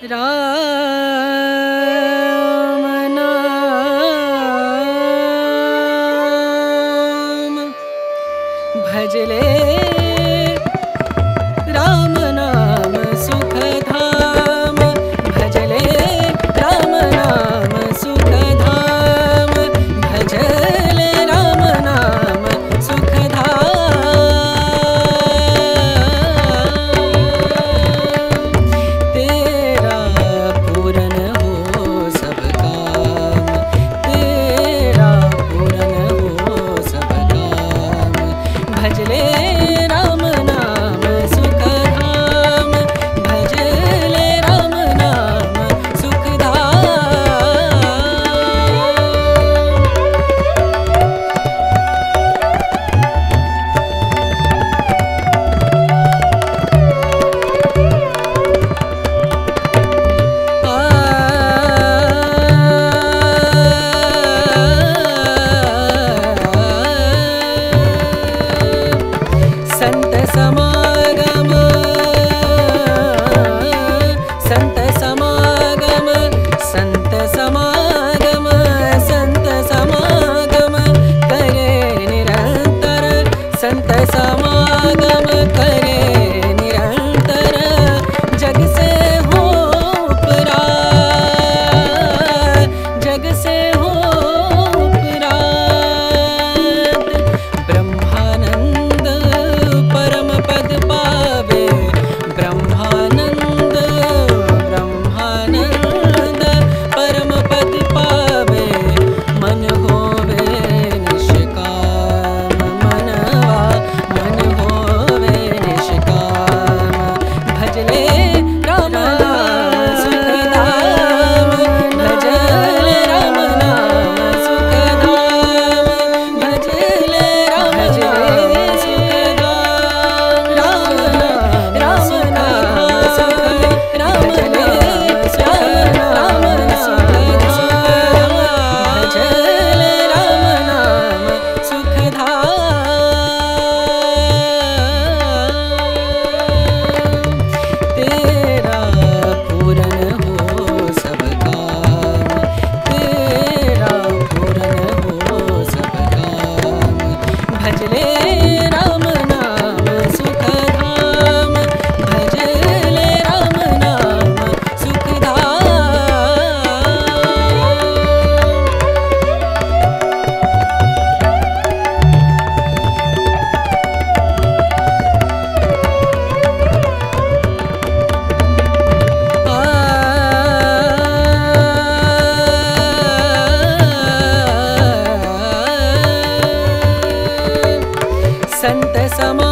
राम नाम भजले राम नाम सुख धाम भजले राम नाम सुख धाम भजले राम नाम सुख भजले राम नाम सुख धाम भजले राम नाम सुख संत समागम संत समागम संत समागम संत समागम करे निरंतर संत समागम करे निरंतर जग से हो उपरात जग से हो उपरात ब्रह्मानंद परम पद पावे ब्रह्मानंद ब्रह्मानंद परम पद पावे मन होवे निष्काम मनवा मन होवे निष्काम भजले राम नाम सुख धाम भजले राम नाम सुख धाम भजले राम सुख भजले राम नाम सुख धाम भजले राम नाम सुख संत समा